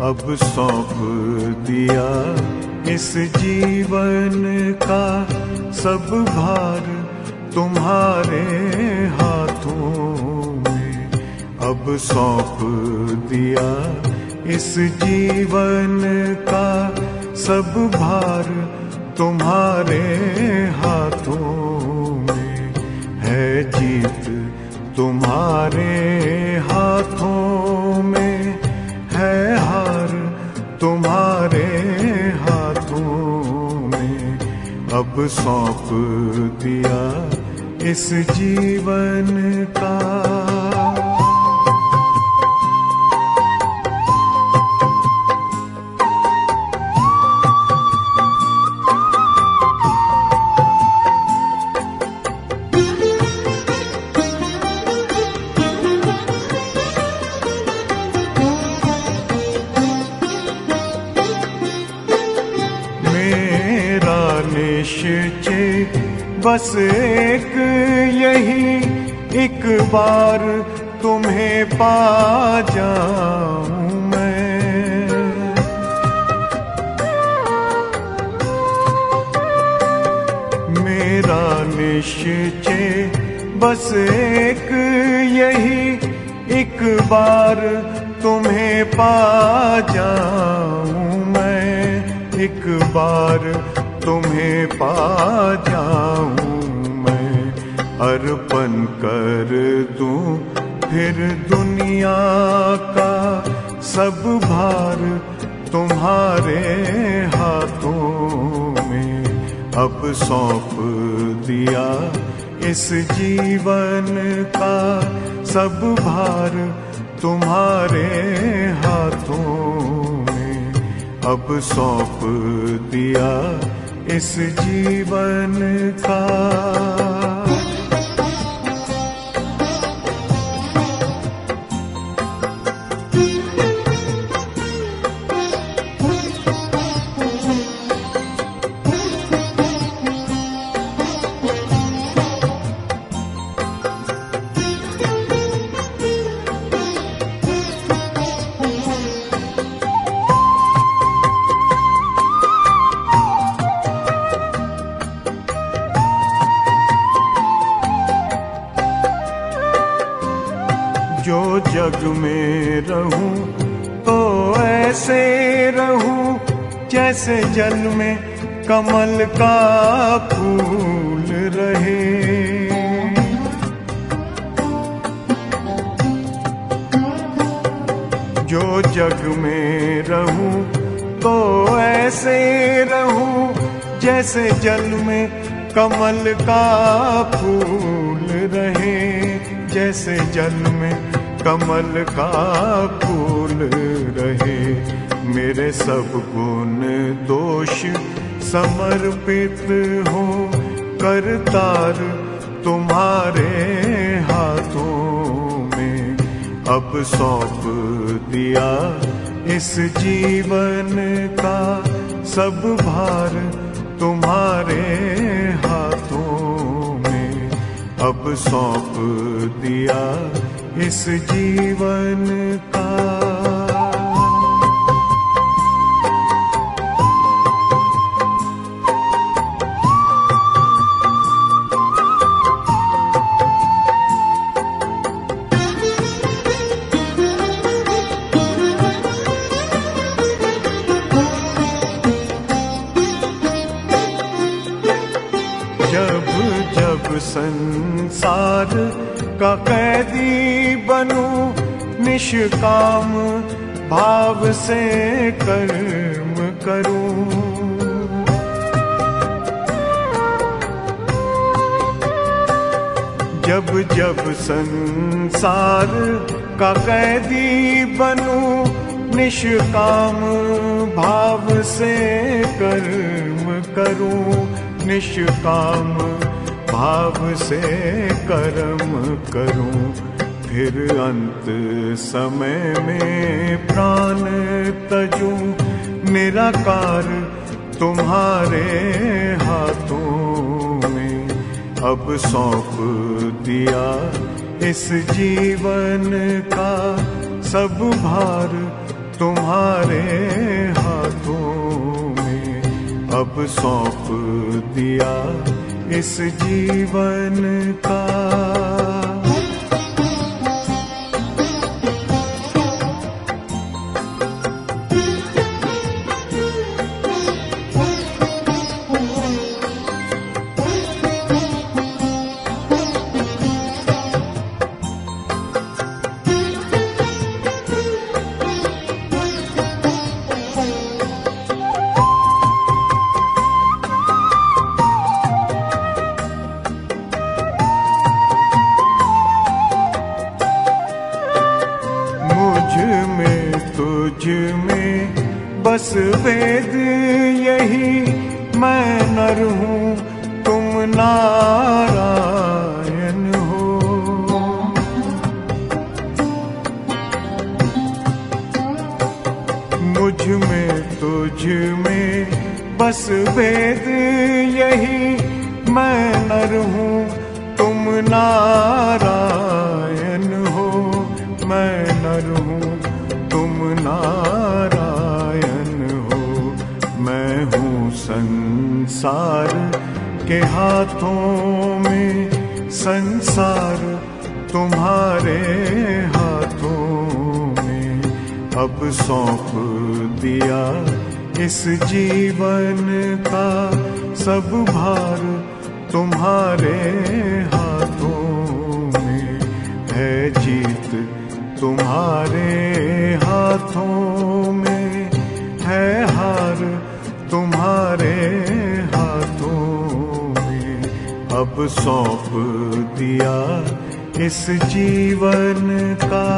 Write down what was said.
अब सौंप दिया इस जीवन का सब भार तुम्हारे हाथों में। अब सौंप दिया इस जीवन का सब भार तुम्हारे हाथों में। है जीत तुम्हारे हाथों में, है हार तुम्हारे हाथों में। अब सौंप दिया इस जीवन का। निश्चय बस एक यही, एक बार तुम्हें पा जाऊं मैं। मेरा निश्चय बस एक यही, एक बार तुम्हें पा जाऊं मैं। एक बार तुम्हें पा जाऊं मैं। अर्पण कर दूं फिर दुनिया का सब भार तुम्हारे हाथों में। अब सौंप दिया इस जीवन का सब भार तुम्हारे हाथों में। अब सौंप दिया इस जीवन का। जो जग में रहूं तो ऐसे रहूं जैसे जल में कमल का फूल रहे। जो जग में रहूं तो ऐसे रहूं जैसे जल में कमल का फूल रहे। जैसे जल में कमल का फूल रहे। मेरे सब गुण दोष समर्पित हो करतार तुम्हारे हाथों में। अब सौंप दिया इस जीवन का सब भार तुम्हारे हाथों में। अब सौंप दिया इस जीवन का। जब जब संसार का कैदी बनूं, निष्काम भाव से कर्म करूं। जब जब संसार का कैदी बनूं, निष्काम भाव से कर्म करूं। निष्काम भाव से कर्म करूं। फिर अंत समय में प्राण तजूं, निराकार तुम्हारे हाथों में। अब सौंप दिया इस जीवन का सब भार तुम्हारे हाथों में अब सौंप दिया इस जीवन का। तुझ में बस वेद यही, मैं नर हूँ तुम नारायण हो। मुझ में तुझ में बस वेद यही, मैं नर हूँ तुम नारायण हो। मैं नर हूँ तुम नारायण हो। मैं हूँ संसार के हाथों में, संसार तुम्हारे हाथों में अब सौंप दिया इस जीवन का। सब भार तुम्हारे हाथों में है, जीत तुम्हारे हाथों में है, हार तुम्हारे हाथों में अब सौंप दिया इस जीवन का।